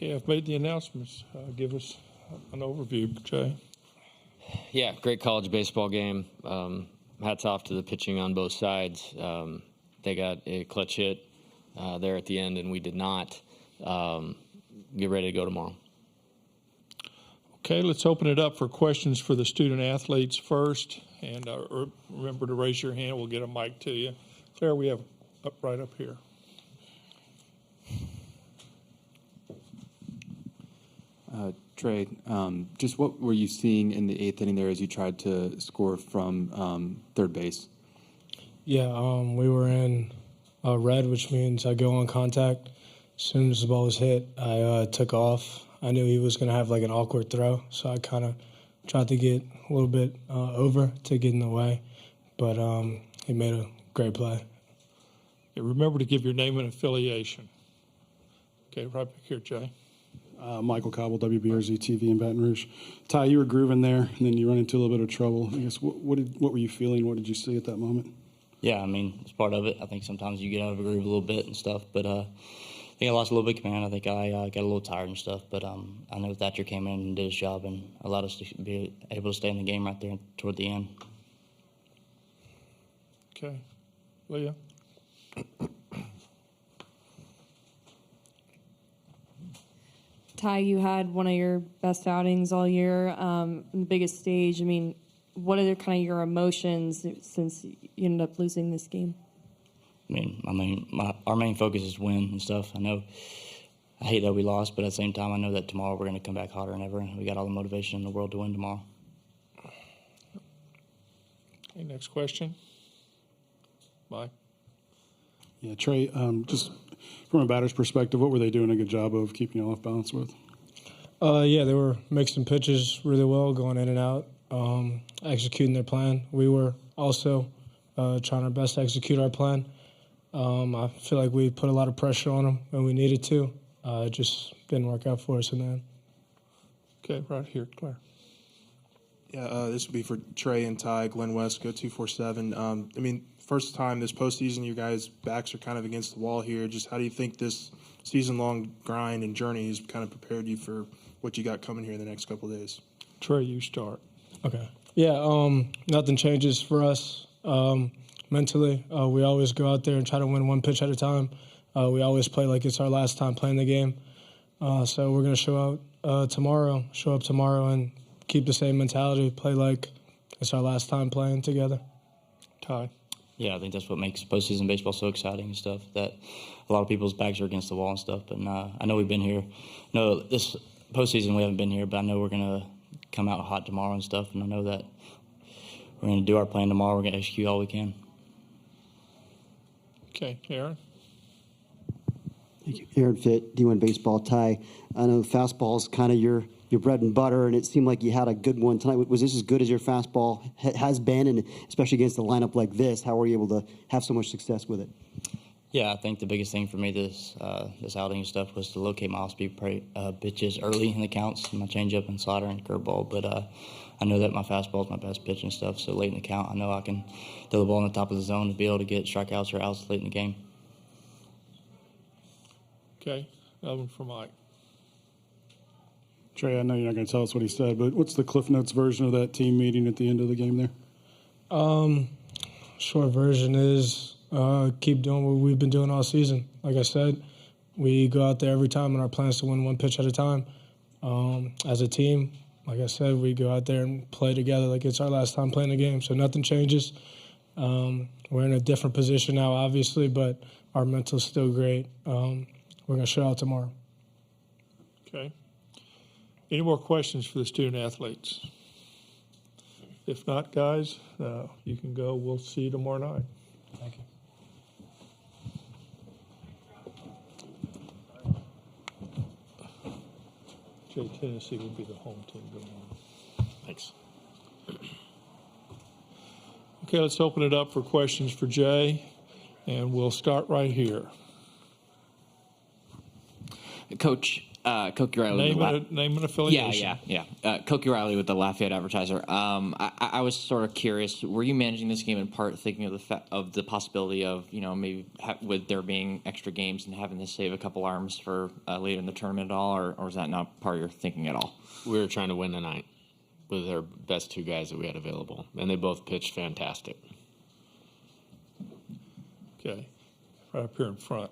Okay, I've made the announcements. Give us an overview, Jay. Yeah, great college baseball game. Hats off to the pitching on both sides. They got a clutch hit there at the end, and we did not. Get ready to go tomorrow. Okay, let's open it up for questions for the student athletes first. And remember to raise your hand. We'll get a mic to you. Claire, we have right up here. Trey, just what were you seeing in the eighth inning there as you tried to score from third base? Yeah, we were in red, which means I go on contact. As soon as the ball was hit, I took off. I knew he was going to have like an awkward throw, so I kind of tried to get a little bit over to get in the way. But he made a great play. Yeah, remember to give your name and affiliation. Okay, right back here, Jay. Michael Cobble, WBRZ TV in Baton Rouge. Ty, you were grooving there, and then you run into a little bit of trouble. I guess what were you feeling? What did you see at that moment? Yeah, I mean, it's part of it. I think sometimes you get out of a groove a little bit and stuff, but I think I lost a little bit of command. I think I got a little tired and stuff, but I know Thatcher came in and did his job and allowed us to be able to stay in the game right there toward the end. Okay. Leah? Ty, you had one of your best outings all year, on the biggest stage. I mean, what are kind of your emotions since you ended up losing this game? Our main focus is win and stuff. I hate that we lost, but at the same time, I know that tomorrow we're going to come back hotter than ever. We got all the motivation in the world to win tomorrow. Okay, next question. Mike? Yeah, Trey, just from a batter's perspective, what were they doing a good job of keeping you off balance with? Yeah, they were mixing pitches really well, going in and out, executing their plan. We were also trying our best to execute our plan. I feel like we put a lot of pressure on them when we needed to. It just didn't work out for us in the end. Okay, right here, Claire. Yeah, this would be for Trey and Ty, Glenn West, Go 247. First time this postseason, you guys' backs are kind of against the wall here. Just how do you think this season-long grind and journey has kind of prepared you for what you got coming here in the next couple of days? Trey, you start. Okay. Yeah, nothing changes for us mentally. We always go out there and try to win one pitch at a time. We always play like it's our last time playing the game. So we're going to show up tomorrow and keep the same mentality, play like it's our last time playing together. Ty? Yeah, I think that's what makes postseason baseball so exciting and stuff, that a lot of people's backs are against the wall and stuff. But I know we've been here. No, this postseason we haven't been here, but I know we're going to come out hot tomorrow and stuff, and I know that we're going to do our plan tomorrow. We're going to execute all we can. Okay, Aaron? Thank you. Aaron Fitt, D1 Baseball. Ty, I know fastball is kind of your bread and butter, and it seemed like you had a good one tonight. Was this as good as your fastball has been, and especially against a lineup like this? How were you able to have so much success with it? Yeah, I think the biggest thing for me this outing and stuff was to locate my off-speed pitches early in the counts, my changeup and slider and curveball. But I know that my fastball is my best pitch and stuff, so late in the count, I know I can throw the ball in the top of the zone to be able to get strikeouts or outs late in the game. Okay, another one for Mike. Trey, I know you're not going to tell us what he said, but what's the Cliff Notes version of that team meeting at the end of the game there? Short version is keep doing what we've been doing all season. Like I said, we go out there every time, and our plan is to win one pitch at a time. As a team, like I said, we go out there and play together like it's our last time playing the game, so nothing changes. We're in a different position now, obviously, but our mental's still great. We're going to show out tomorrow. Okay. Any more questions for the student athletes? If not, guys, you can go. We'll see you tomorrow night. Thank you. Jay, Tennessee will be the home team going on. Thanks. Okay, let's open it up for questions for Jay, and we'll start right here. Coach, Cokie Riley. Name and affiliation. Yeah. Cokie Riley with the Lafayette Advertiser. I was sort of curious. Were you managing this game in part thinking of the possibility of maybe with there being extra games and having to save a couple arms for later in the tournament at all, or was that not part of your thinking at all? We were trying to win tonight with our best two guys that we had available, and they both pitched fantastic. Okay, right up here in front.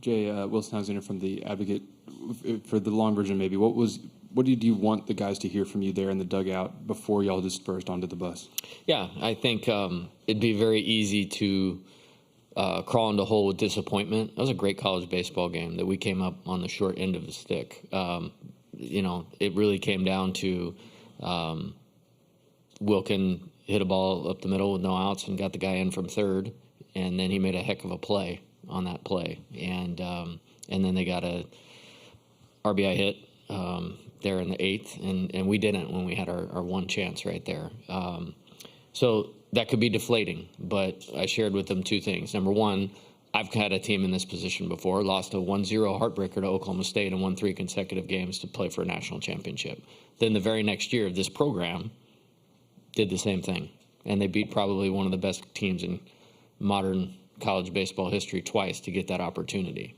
Jay, Wilson Alexander from the Advocate. For the long version, maybe, what did you want the guys to hear from you there in the dugout before y'all dispersed onto the bus? Yeah, I think it'd be very easy to crawl into a hole with disappointment. That was a great college baseball game that we came up on the short end of the stick. It really came down to Wilkin hit a ball up the middle with no outs and got the guy in from third, and then he made a heck of a play on that play, and then they got a RBI hit there in the eighth, and we didn't when we had our one chance right there. So that could be deflating, but I shared with them two things. Number one, I've had a team in this position before, lost a 1-0 heartbreaker to Oklahoma State and won 3 consecutive games to play for a national championship. Then the very next year, this program did the same thing, and they beat probably one of the best teams in modern college baseball history twice to get that opportunity.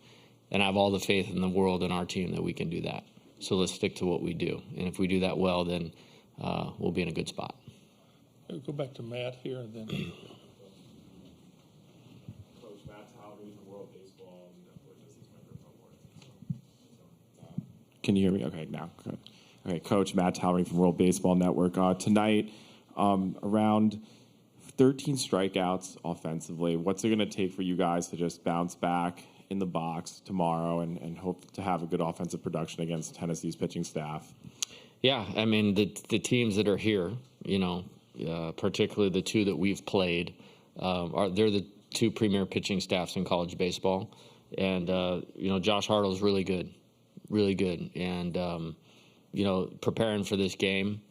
And I have all the faith in the world in our team that we can do that. So let's stick to what we do. And if we do that well, then we'll be in a good spot. Go back to Matt here and then. Coach Matt Talbot from World Baseball Network. This is my microphone. Can you hear me? Okay, now. Good. Okay, Coach Matt Talbot from World Baseball Network. Tonight, around 13 strikeouts offensively. What's it going to take for you guys to just bounce back in the box tomorrow and hope to have a good offensive production against Tennessee's pitching staff? Yeah, I mean, the teams that are here, particularly the two that we've played, they're the two premier pitching staffs in college baseball. And, Josh Hartle's really good. And, preparing for this game,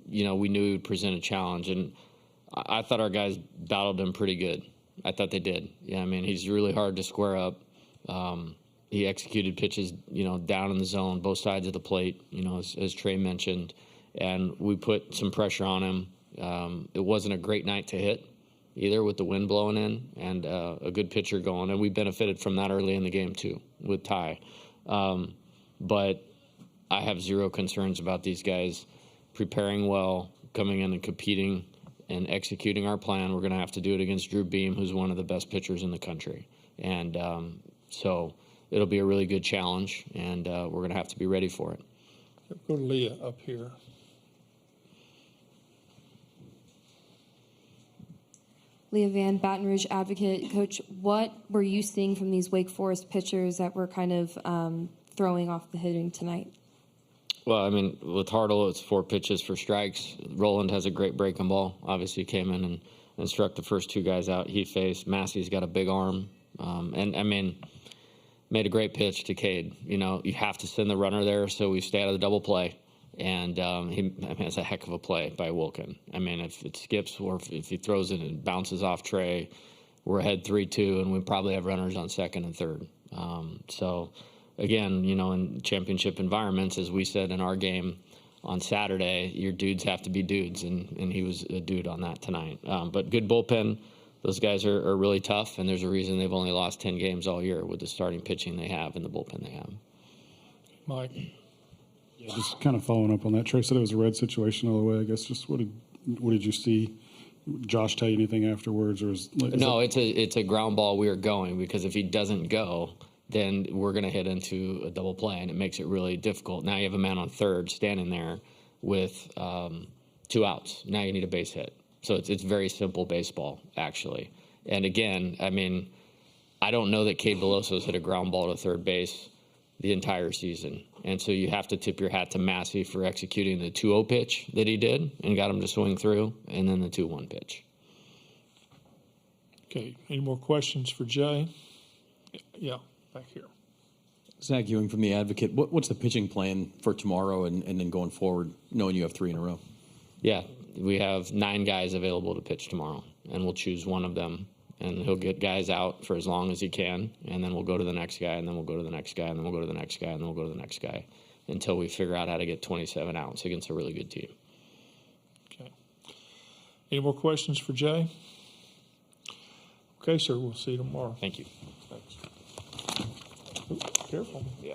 we knew he would present a challenge. And I thought our guys battled him pretty good. I thought they did. Yeah, I mean, he's really hard to square up. He executed pitches, down in the zone, both sides of the plate, as Trey mentioned. And we put some pressure on him. It wasn't a great night to hit either with the wind blowing in and a good pitcher going. And we benefited from that early in the game, too, with Ty. But I have zero concerns about these guys preparing well, coming in and competing and executing our plan. We're going to have to do it against Drew Beam, who's one of the best pitchers in the country. And so it'll be a really good challenge, and we're going to have to be ready for it. Go to Leah up here. Leah Van, Baton Rouge Advocate. Coach, what were you seeing from these Wake Forest pitchers that were kind of throwing off the hitting tonight? Well, I mean, with Hartle, it's 4 pitches for strikes. Roland has a great breaking ball. Obviously, came in and struck the first 2 guys out he faced. Massey's got a big arm. And, I mean, made a great pitch to Cade. You have to send the runner there, so we stay out of the double play. And it's a heck of a play by Wilkin. I mean, if it skips or if he throws it and bounces off Trey, we're ahead 3-2, and we probably have runners on second and third. Again, in championship environments, as we said in our game on Saturday, your dudes have to be dudes, and he was a dude on that tonight. But good bullpen. Those guys are really tough, and there's a reason they've only lost 10 games all year with the starting pitching they have and the bullpen they have. Mike? Yeah, just kind of following up on that. Trey said it was a red situation all the way. I guess just what did you see? Josh tell you anything afterwards, or it's a ground ball we are going, because if he doesn't go, then we're going to hit into a double play, and it makes it really difficult. Now you have a man on third standing there with 2 outs. Now you need a base hit. So it's very simple baseball, actually. And again, I mean, I don't know that Cade Beloso's hit a ground ball to third base the entire season. And so you have to tip your hat to Massey for executing the 2-0 pitch that he did and got him to swing through, and then the 2-1 pitch. Okay, any more questions for Jay? Yeah, back here. Zach Ewing from The Advocate. What's the pitching plan for tomorrow and then going forward, knowing you have 3 in a row? Yeah, we have 9 guys available to pitch tomorrow, and we'll choose one of them and he'll get guys out for as long as he can, and then we'll go to the next guy, and then we'll go to the next guy, and then we'll go to the next guy, and then we'll go to the next guy until we figure out how to get 27 outs against a really good team. Okay. Any more questions for Jay? Okay, sir. We'll see you tomorrow. Thank you. Thanks. Ooh, careful. Yeah.